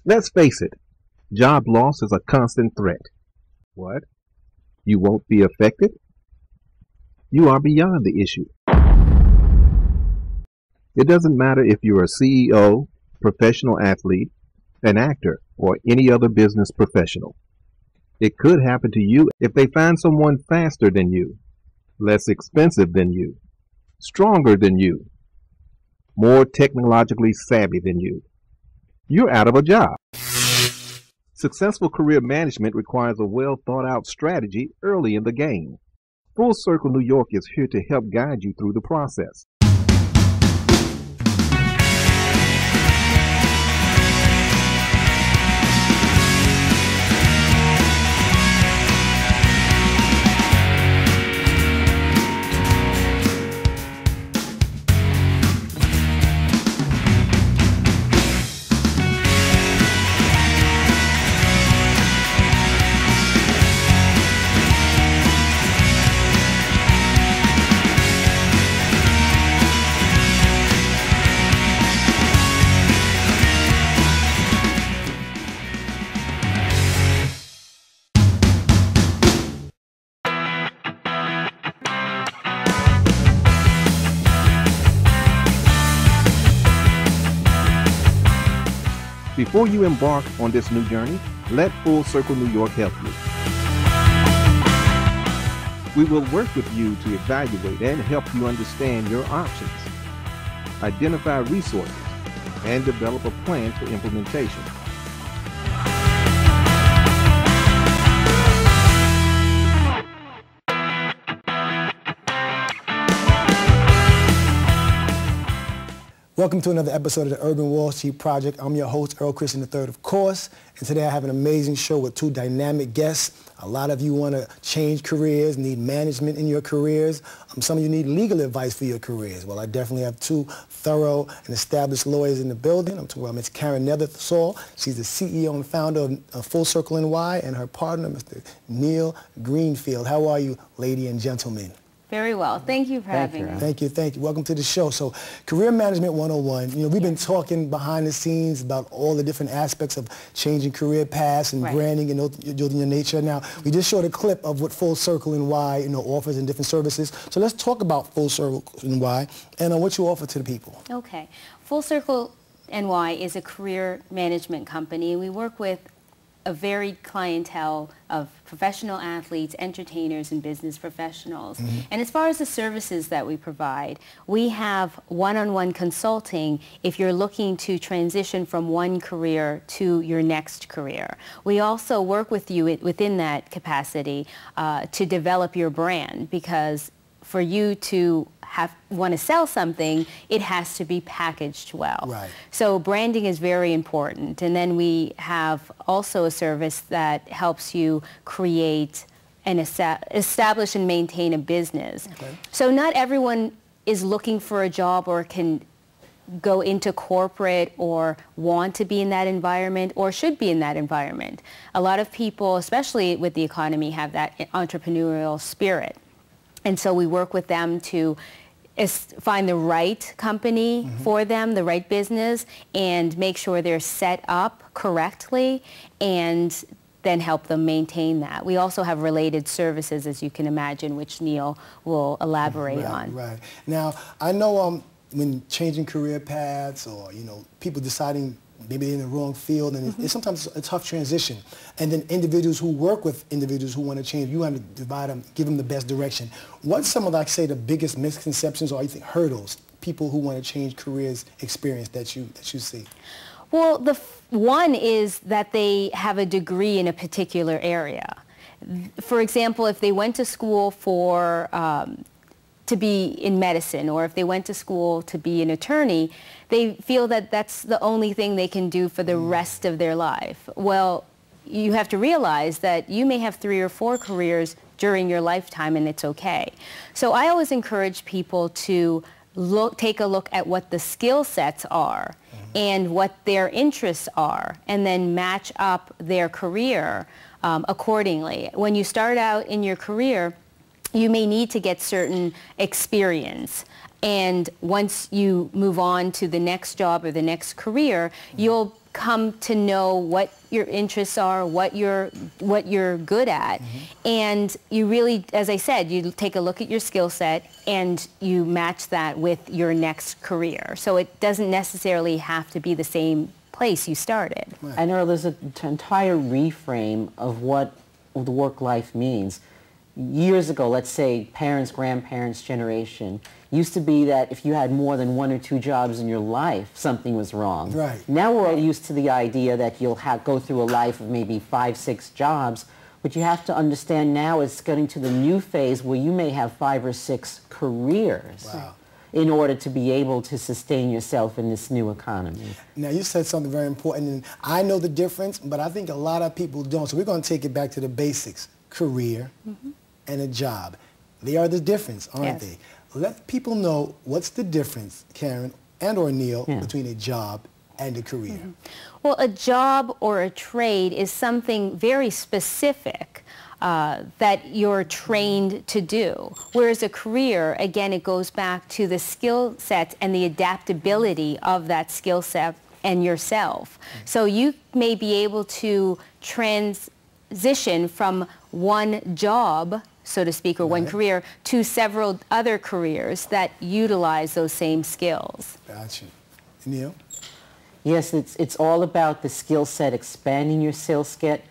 Let's face it, job loss is a constant threat. What? You won't be affected? You are beyond the issue. It doesn't matter if you're a CEO, professional athlete, an actor, or any other business professional. It could happen to you if they find someone faster than you, less expensive than you, stronger than you, more technologically savvy than you. You're out of a job. Successful career management requires a well-thought-out strategy early in the game. Full Circle New York is here to help guide you through the process. Before you embark on this new journey, let Full Circle New York help you. We will work with you to evaluate and help you understand your options, identify resources, and develop a plan for implementation. Welcome to another episode of the Urban Wall Street Project. I'm your host, Earl Christian III, of course, and today I have an amazing show with two dynamic guests. A lot of you want to change careers, need management in your careers. Some of you need legal advice for your careers. Well, I definitely have two thorough and established lawyers in the building. I'm talking about Ms. Karen Nethersole. She's the CEO and founder of Full Circle NY, and her partner, Mr. Neal Greenfield. How are you, lady and gentlemen? Very well. Thank you for having me. Thank you, thank you. Welcome to the show. So, Career Management 101, we've been talking behind the scenes about all the different aspects of changing career paths and branding and your nature. Now, we just showed a clip of what Full Circle NY, offers in different services. So let's talk about Full Circle NY and what you offer to the people. Okay. Full Circle NY is a career management company. We work with a varied clientele of professional athletes, entertainers, and business professionals. And as far as the services that we provide, we have one-on-one consulting if you're looking to transition from one career to your next career. We also work with you within that capacity to develop your brand, because for you to want to sell something, it has to be packaged well. Right. So branding is very important. And then we have also a service that helps you create and establish and maintain a business. Okay. So not everyone is looking for a job or can go into corporate or want to be in that environment or should be in that environment. A lot of people, especially with the economy, have that entrepreneurial spirit. And so we work with them to find the right company for them, the right business, and make sure they're set up correctly, and then help them maintain that. We also have related services, as you can imagine, which Neal will elaborate on. Right. Now, I know when changing career paths or, people deciding maybe they're in the wrong field, and it's sometimes a tough transition. And then individuals who work with individuals who want to change, you have to divide them, give them the best direction. What's some of, the biggest misconceptions or hurdles people who want to change careers experience that you see? Well, one is that they have a degree in a particular area. For example, if they went to school to be in medicine, or if they went to school to be an attorney, they feel that that's the only thing they can do for the rest of their life. Well, you have to realize that you may have 3 or 4 careers during your lifetime, and it's okay. So I always encourage people to take a look at what the skill sets are and what their interests are, and then match up their career accordingly. When you start out in your career, you may need to get certain experience. And once you move on to the next job or the next career, you'll come to know what your interests are, what you're good at, and you really, as I said, you take a look at your skill set and you match that with your next career. So it doesn't necessarily have to be the same place you started. And Earl, there's an entire reframe of what the work life means. Years ago, let's say parents, grandparents' generation, used to be that if you had more than 1 or 2 jobs in your life, something was wrong. Right. Now we're all used to the idea that you'll go through a life of maybe 5, 6 jobs, but you have to understand now it's getting to the new phase where you may have 5 or 6 careers. Wow. In order to be able to sustain yourself in this new economy. Now, you said something very important, and I know the difference, but I think a lot of people don't. So we're going to take it back to the basics. Career and a job. They are the difference, aren't they? Let people know what's the difference, Karen and or Neal, between a job and a career. Well, a job or a trade is something very specific that you're trained to do. Whereas a career, again, it goes back to the skill sets and the adaptability of that skill set and yourself. So you may be able to transition from one job, so to speak, or one career, to several other careers that utilize those same skills. Gotcha. Neal? Yes, it's all about the skill set, expanding your skill set,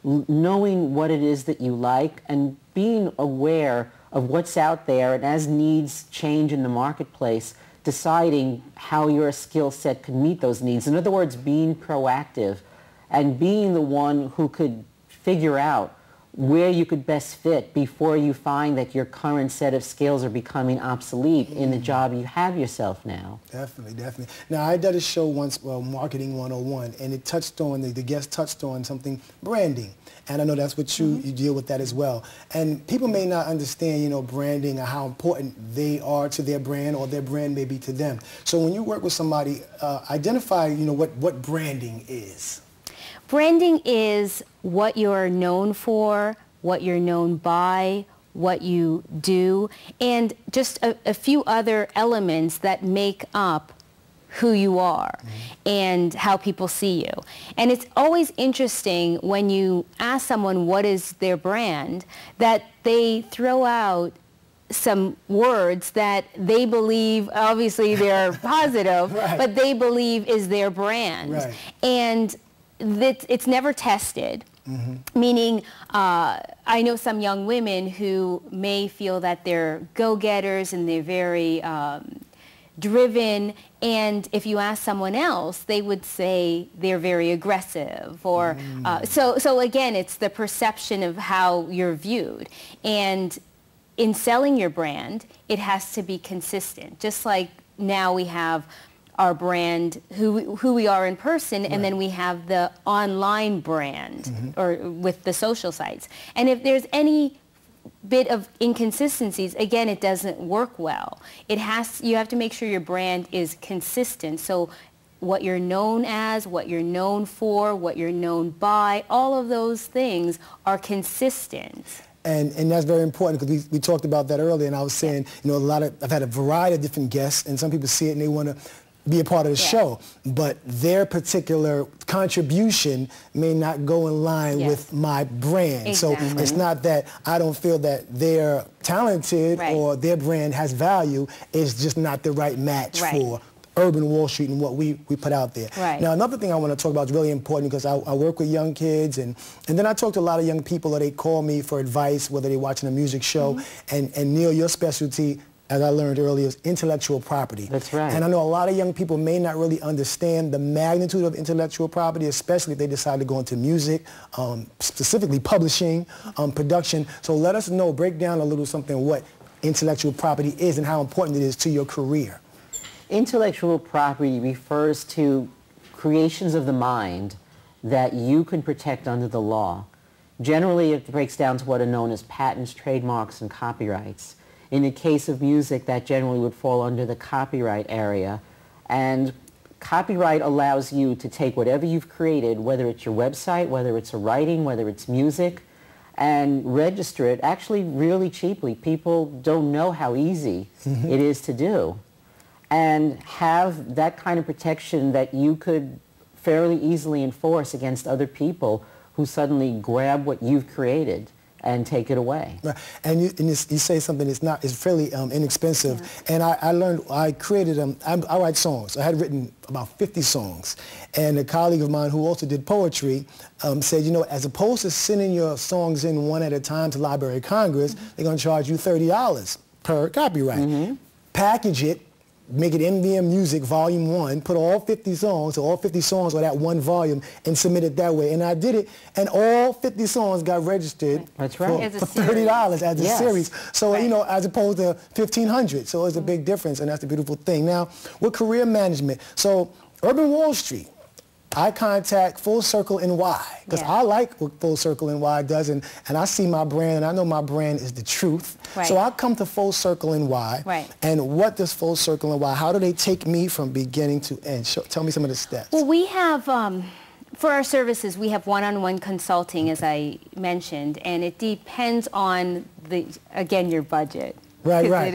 knowing what it is that you like, and being aware of what's out there, and as needs change in the marketplace, deciding how your skill set could meet those needs. In other words, being proactive and being the one who could figure out where you could best fit before you find that your current set of skills are becoming obsolete in the job you have yourself now. Definitely, definitely. Now, I did a show once, Marketing 101, and it touched on, the guest touched on something, branding. And I know that's what you deal with that as well. And people may not understand, you know, branding or how important they are to their brand or their brand may be to them. So when you work with somebody, identify, you know, what branding is. Branding is what you're known for, what you're known by, what you do, and just a few other elements that make up who you are and how people see you. And it's always interesting when you ask someone what is their brand, that they throw out some words that they believe, obviously they're positive, but they believe is their brand. And it's never tested, meaning I know some young women who may feel that they're go-getters and they're very driven, and if you ask someone else, they would say they're very aggressive, or so again, it's the perception of how you're viewed. And in selling your brand, it has to be consistent. Just like now we have our brand, who we are in person, and then we have the online brand, or with the social sites. And if there's any bit of inconsistencies, again, it doesn't work well. You have to make sure your brand is consistent. So what you're known as, what you're known for, what you're known by, all of those things are consistent. And that's very important, because we talked about that earlier, and I was saying, you know, I've had a variety of different guests, and some people see it and they want to be a part of the show, but their particular contribution may not go in line with my brand. So it's not that I don't feel that they're talented or their brand has value, it's just not the right match for Urban Wall Street and what we put out there. Now, another thing I want to talk about is really important, because I work with young kids, and then I talk to a lot of young people, or they call me for advice, whether they're watching a music show. And Neal, your specialty, as I learned earlier, is intellectual property. That's right. And I know a lot of young people may not really understand the magnitude of intellectual property, especially if they decide to go into music, specifically publishing, production. So let us know, break down a little something what intellectual property is and how important it is to your career. Intellectual property refers to creations of the mind that you can protect under the law. Generally, it breaks down to what are known as patents, trademarks, and copyrights. In the case of music, that generally would fall under the copyright area. And copyright allows you to take whatever you've created, whether it's your website, whether it's a writing, whether it's music, and register it actually really cheaply. People don't know how easy it is to do. And have that kind of protection that you could fairly easily enforce against other people who suddenly grab what you've created and take it away. Right. And you say something it's fairly inexpensive. Yeah. And I created, I write songs. I had written about 50 songs. And a colleague of mine who also did poetry said, you know, as opposed to sending your songs in one at a time to Library of Congress, they're going to charge you $30 per copyright. Package it, make it MVM Music Volume 1, put all 50 songs, so all 50 songs are that one volume, and submit it that way. And I did it, and all 50 songs got registered That's right. for $30 as a series. So, you know, as opposed to $1,500. So it's a big difference, and that's the beautiful thing. Now, with career management, so Urban Wall Street, I contact Full Circle NY because I like what Full Circle NY does, and I see my brand, and I know my brand is the truth. Right. So I come to Full Circle NY, and what does Full Circle NY, how do they take me from beginning to end? Tell me some of the steps. Well, we have, for our services, we have one-on-one consulting, as I mentioned, and it depends on, again, your budget. Right. It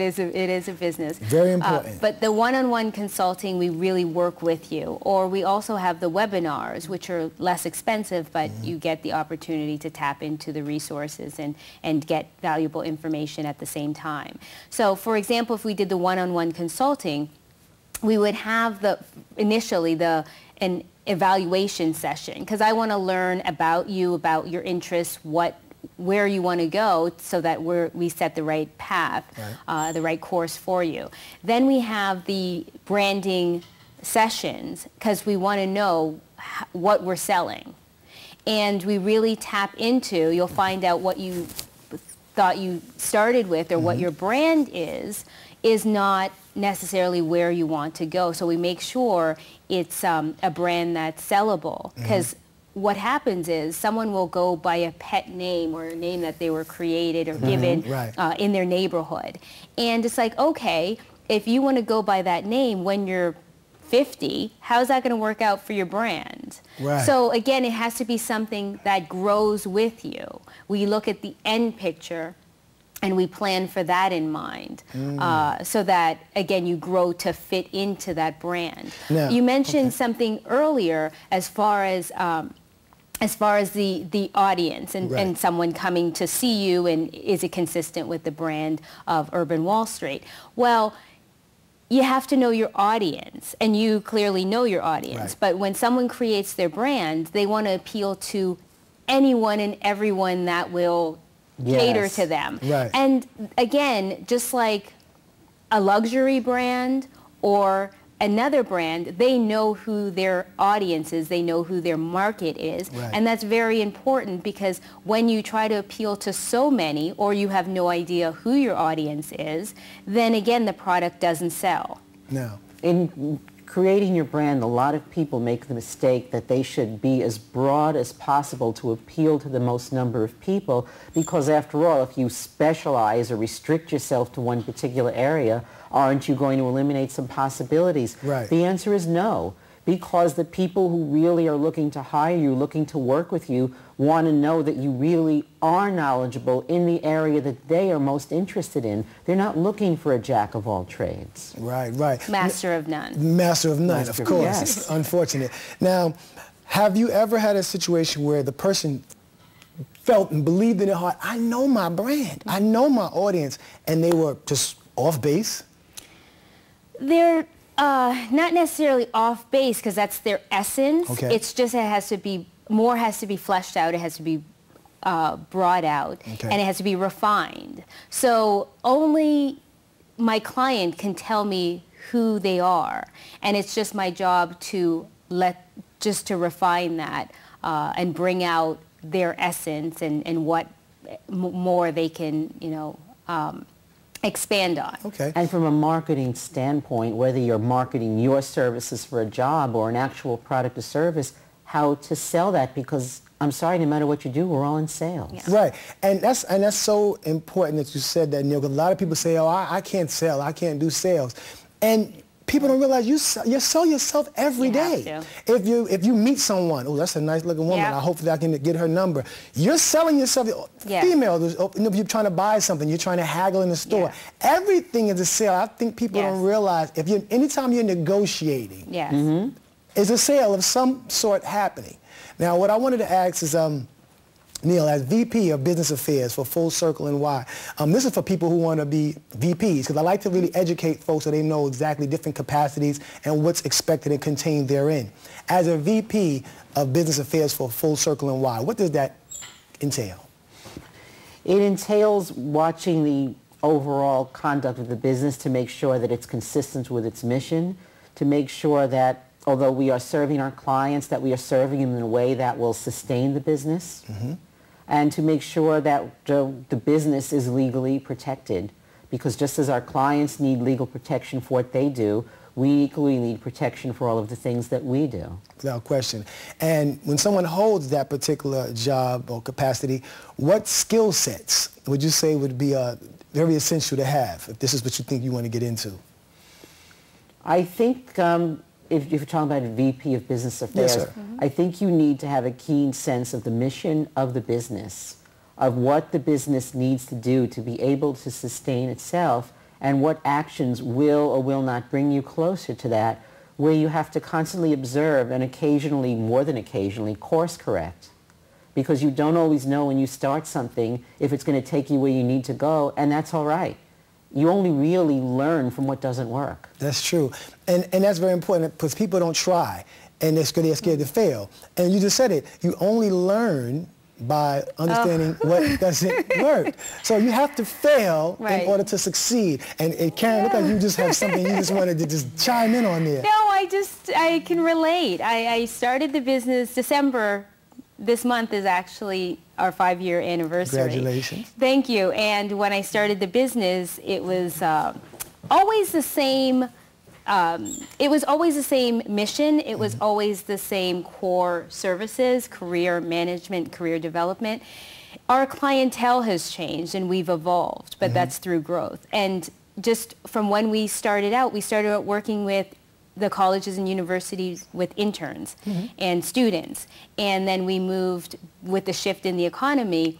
is a business. Very important. But the one-on-one consulting, we really work with you. Or we also have the webinars, which are less expensive, but you get the opportunity to tap into the resources and get valuable information at the same time. So, for example, if we did the one-on-one consulting, we would have initially an evaluation session, because I want to learn about you, about your interests, where you want to go, so that we set the right path, the right course for you. Then we have the branding sessions, because we want to know what we're selling. And we really tap into, you'll find out what you thought you started with, or what your brand is not necessarily where you want to go. So we make sure it's a brand that's sellable, because what happens is someone will go by a pet name or a name that they were created or given in their neighborhood. And it's like, okay, if you want to go by that name when you're 50, how's that going to work out for your brand? Right. So again, it has to be something that grows with you. We look at the end picture and we plan for that in mind, so that, again, you grow to fit into that brand. Now, you mentioned something earlier as far as the audience and someone coming to see you, and is it consistent with the brand of Urban Wall Street? Well, you have to know your audience, and you clearly know your audience. But when someone creates their brand, they want to appeal to anyone and everyone that will cater to them. And again, just like a luxury brand or another brand, they know who their audience is, they know who their market is, and that's very important, because when you try to appeal to so many, or you have no idea who your audience is, then again the product doesn't sell. No. In creating your brand, a lot of people make the mistake that they should be as broad as possible to appeal to the most number of people, because after all, if you specialize or restrict yourself to one particular area, aren't you going to eliminate some possibilities? The answer is no, because the people who really are looking to hire you, looking to work with you, want to know that you really are knowledgeable in the area that they are most interested in. They're not looking for a jack of all trades. Master of none. Master of none, of course. Yes. Unfortunate. Now, have you ever had a situation where the person felt and believed in their heart, I know my brand, I know my audience, and they were just off base? They're not necessarily off base, because that's their essence. It's just more has to be fleshed out. It has to be brought out, and it has to be refined. So only my client can tell me who they are, and it's just my job to refine that and bring out their essence and what more they can, expand on. And from a marketing standpoint, whether you're marketing your services for a job or an actual product or service, how to sell that, because I'm sorry, no matter what you do, we're all in sales. And that's so important that you said that, Neal, because a lot of people say, oh, I can't sell, I can't do sales. And people don't realize you sell yourself every day. If you meet someone, oh, that's a nice looking woman, I hope that I can get her number. You're selling yourself. Female, if you're trying to buy something, you're trying to haggle in the store. Everything is a sale. I think people don't realize, anytime you're negotiating, is a sale of some sort happening. Now, what I wanted to ask is, Neal, as VP of Business Affairs for Full Circle NY, this is for people who want to be VPs, because I like to really educate folks so they know exactly different capacities and what's expected and contained therein. As a VP of Business Affairs for Full Circle NY, what does that entail? It entails watching the overall conduct of the business to make sure that it's consistent with its mission, to make sure that although we are serving our clients, that we are serving them in a way that will sustain the business, and to make sure that the business is legally protected. Because just as our clients need legal protection for what they do, we equally need protection for all of the things that we do. Without question. And when someone holds that particular job or capacity, what skill sets would you say would be very essential to have, if this is what you think you want to get into? I think if you're talking about a VP of Business Affairs, yes, sir. I think you need to have a keen sense of the mission of the business, of what the business needs to do to be able to sustain itself, and what actions will or will not bring you closer to that, where you have to constantly observe and occasionally, more than occasionally, course correct. Because you don't always know when you start something if it's going to take you where you need to go, and that's all right. You only really learn from what doesn't work. That's true. And that's very important, because people don't try, and they're scared to fail. And you just said it. You only learn by understanding what doesn't work. So you have to fail in order to succeed. And Karen, look like you just have something you just wanted to just chime in on there. No, I can relate. I started the business December. This month is actually our 5-year anniversary. Congratulations. Thank you. And when I started the business, it was always the same. It was always the same mission. It was always the same core services: career management, career development. Our clientele has changed and we've evolved, but that's through growth. And just from when we started out working with the colleges and universities with interns and students. And then we moved, with the shift in the economy,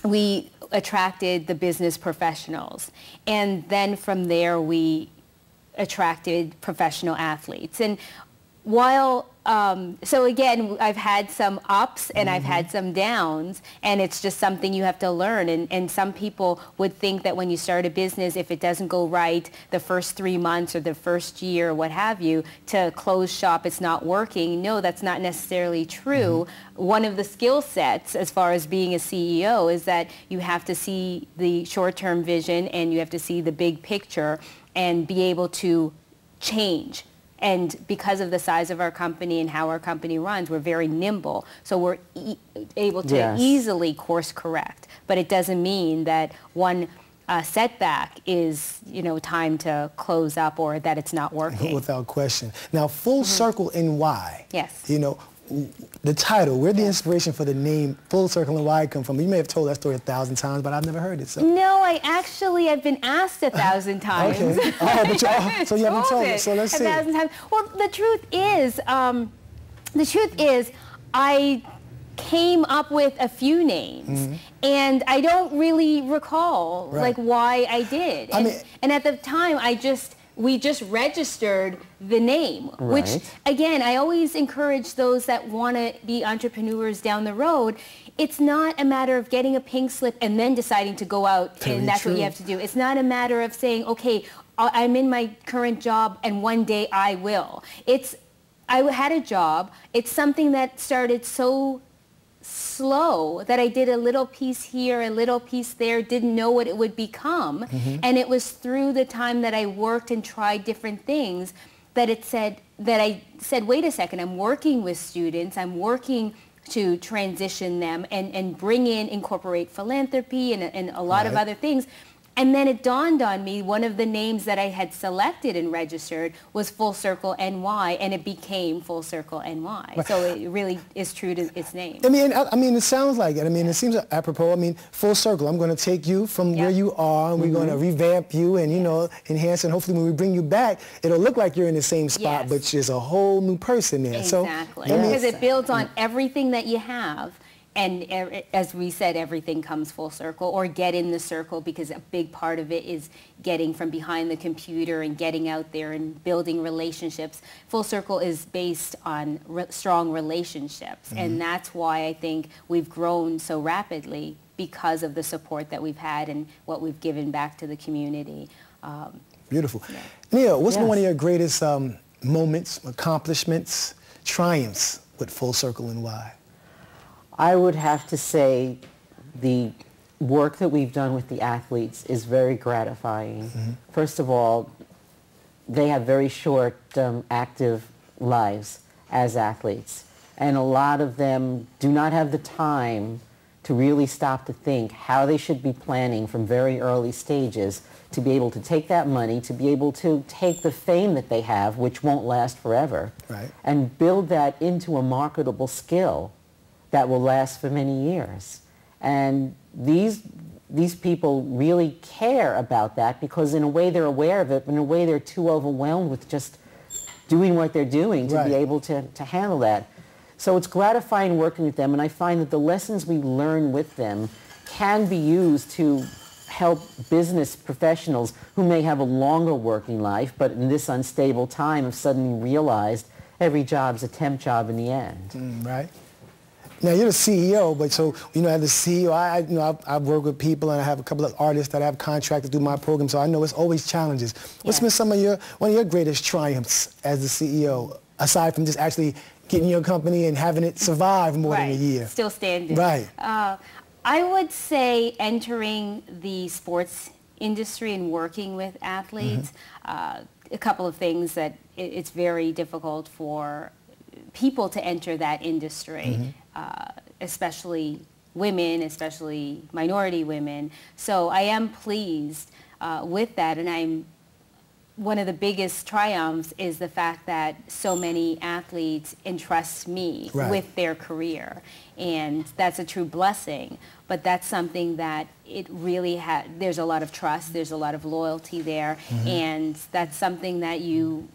we attracted the business professionals. And then from there, we attracted professional athletes. And while, so again, I've had some ups and I've had some downs, and it's just something you have to learn. And some people would think that when you start a business, if it doesn't go right the first 3 months or the first year or what have you, to close shop, it's not working. No, that's not necessarily true. One of the skill sets as far as being a CEO is that you have to see the short-term vision and you have to see the big picture and be able to change. And because of the size of our company and how our company runs, we're very nimble. So we're able to easily course correct. But it doesn't mean that one setback is, time to close up or that it's not working. Without question. Now, Full Circle NY. Yes. The title, where did the inspiration for the name Full Circle NY come from? You may have told that story 1,000 times, but I've never heard it. So. No, I've been asked 1,000 times. Okay. So you haven't told it. So let's see. 1,000 times. Well, the truth is, I came up with a few names, and I don't really recall why I did. And at the time, we just registered the name, which, again, I always encourage those that want to be entrepreneurs down the road. It's not a matter of getting a pink slip and then deciding to go out and that's what you have to do. It's not a matter of saying, okay, I'm in my current job and one day I will. I had a job. It's something that started so slow that I did a little piece here, a little piece there, didn't know what it would become. And it was through the time that I worked and tried different things that I said, wait a second, I'm working with students, I'm working to transition them and incorporate philanthropy and a lot of other things. And then it dawned on me, one of the names that I had selected and registered was Full Circle NY, and it became Full Circle NY. Right. So it really is true to its name. I mean, it sounds like it. I mean, it seems apropos. I mean, Full Circle. I'm going to take you from where you are, and we're going to revamp you and, enhance, and hopefully when we bring you back, it'll look like you're in the same spot, but there's a whole new person there. Exactly. Because it builds on everything that you have. and as we said, everything comes full circle, or get in the circle, because a big part of it is getting from behind the computer and getting out there and building relationships. Full circle is based on strong relationships, and that's why I think we've grown so rapidly, because of the support that we've had and what we've given back to the community. Beautiful. Yeah. Neal, what's been one of your greatest moments, accomplishments, triumphs with Full Circle, and why? I would have to say the work that we've done with the athletes is very gratifying. First of all, they have very short active lives as athletes, and a lot of them do not have the time to really stop to think how they should be planning from very early stages to be able to take that money, to be able to take the fame that they have, which won't last forever, and build that into a marketable skill that will last for many years. And these people really care about that, because in a way they're aware of it, but in a way they're too overwhelmed with just doing what they're doing to be able to handle that. So it's gratifying working with them, and I find that the lessons we learn with them can be used to help business professionals who may have a longer working life, but in this unstable time have suddenly realized every job's a temp job in the end. Right. Now, you're the CEO, but so, you know, as the CEO, I've worked with people, and I have a couple of artists that I have contracted through my program, so I know it's always challenges. What's been one of your greatest triumphs as the CEO, aside from just actually getting your company and having it survive more than a year? Still standing. Right. I would say entering the sports industry and working with athletes, a couple of things that it's very difficult for people to enter that industry, especially women, especially minority women. So I am pleased with that, and one of the biggest triumphs is the fact that so many athletes entrust me with their career, and that's a true blessing. But that's something that it really there's a lot of trust, there's a lot of loyalty there, and that's something that you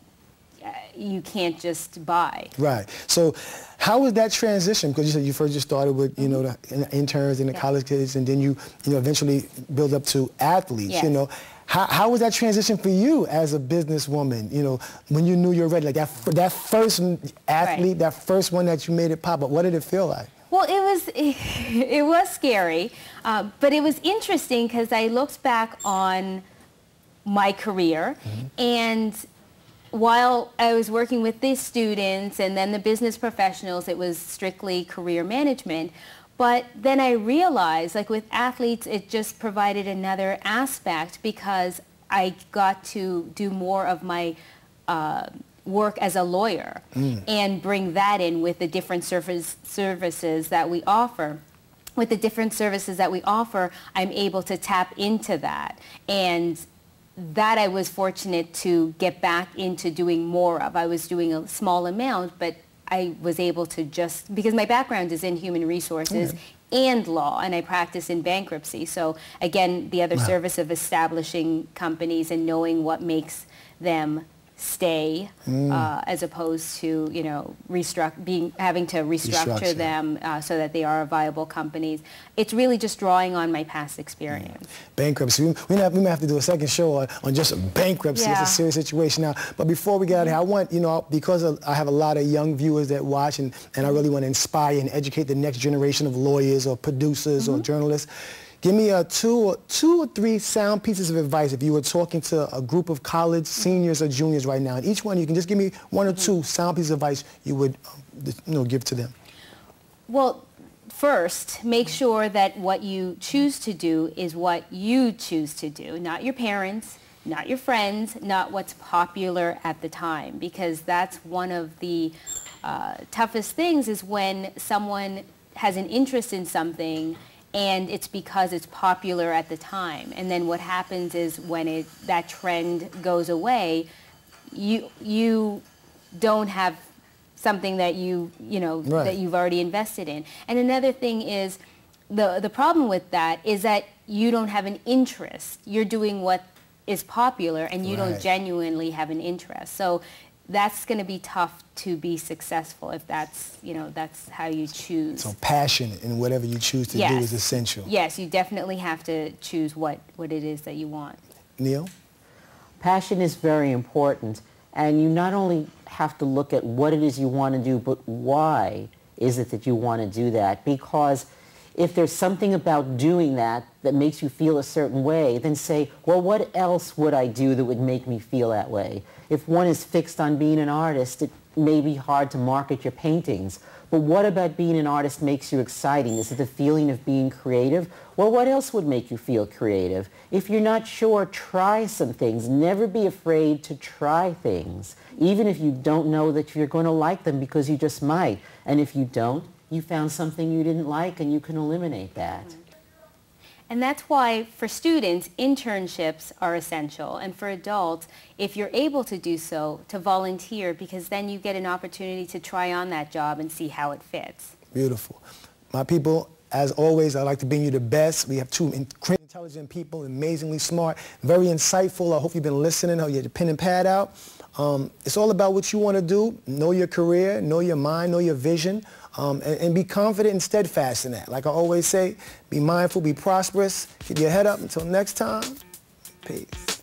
can't just buy. Right. So how was that transition? Because you said you first just started with, you know, the interns and the college kids, and then you eventually build up to athletes, you know. How was that transition for you as a businesswoman, you know, when you knew you were ready? Like that first athlete, that first one that you made it pop up, what did it feel like? Well, it was scary, but it was interesting because I looked back on my career, and while I was working with these students and then the business professionals, it was strictly career management. But then I realized, like with athletes, it just provided another aspect, because I got to do more of my work as a lawyer and bring that in with the different services that we offer. With the different services that we offer, I'm able to tap into that. And that I was fortunate to get back into doing more of. I was doing a small amount, but I was able to just, because my background is in human resources and law, and I practice in bankruptcy. So again, the other service of establishing companies and knowing what makes them stay, as opposed to, you know, having to restructure them so that they are viable companies. It's really just drawing on my past experience. Bankruptcy. We may have to do a second show on just bankruptcy. It's a serious situation now. But before we get out of here, I want, you know, because I have a lot of young viewers that watch, and I really want to inspire and educate the next generation of lawyers or producers or journalists. Give me two or three sound pieces of advice if you were talking to a group of college seniors or juniors right now. And each one, you can just give me one or two sound pieces of advice you would give to them. Well, first, make sure that what you choose to do is what you choose to do, not your parents, not your friends, not what's popular at the time, because that's one of the toughest things, is when someone has an interest in something and it's because it's popular at the time. And then what happens is when that trend goes away, you don't have something that that you've already invested in. And another thing is, the problem with that is that you don't have an interest. You're doing what is popular, and you don't genuinely have an interest. So that's going to be tough to be successful if that's, that's how you choose. So passion in whatever you choose to do is essential. Yes, you definitely have to choose what it is that you want. Neal? Passion is very important, and you not only have to look at what it is you want to do, but why is it that you want to do that? Because if there's something about doing that makes you feel a certain way, then say, well, what else would I do that would make me feel that way? If one is fixed on being an artist, it may be hard to market your paintings. But what about being an artist makes you exciting? Is it the feeling of being creative? Well, what else would make you feel creative? If you're not sure, try some things. Never be afraid to try things, even if you don't know that you're going to like them, because you just might. And if you don't, you found something you didn't like, and you can eliminate that. And that's why for students, internships are essential. And for adults, if you're able to do so, to volunteer, because then you get an opportunity to try on that job and see how it fits. Beautiful. My people, as always, I'd like to bring you the best. We have two incredibly intelligent people, amazingly smart, very insightful. I hope you've been listening. I hope you had your pen and pad out. It's all about what you want to do. Know your career, know your mind, know your vision, and be confident and steadfast in that. Like I always say, be mindful, be prosperous, keep your head up. Until next time, peace.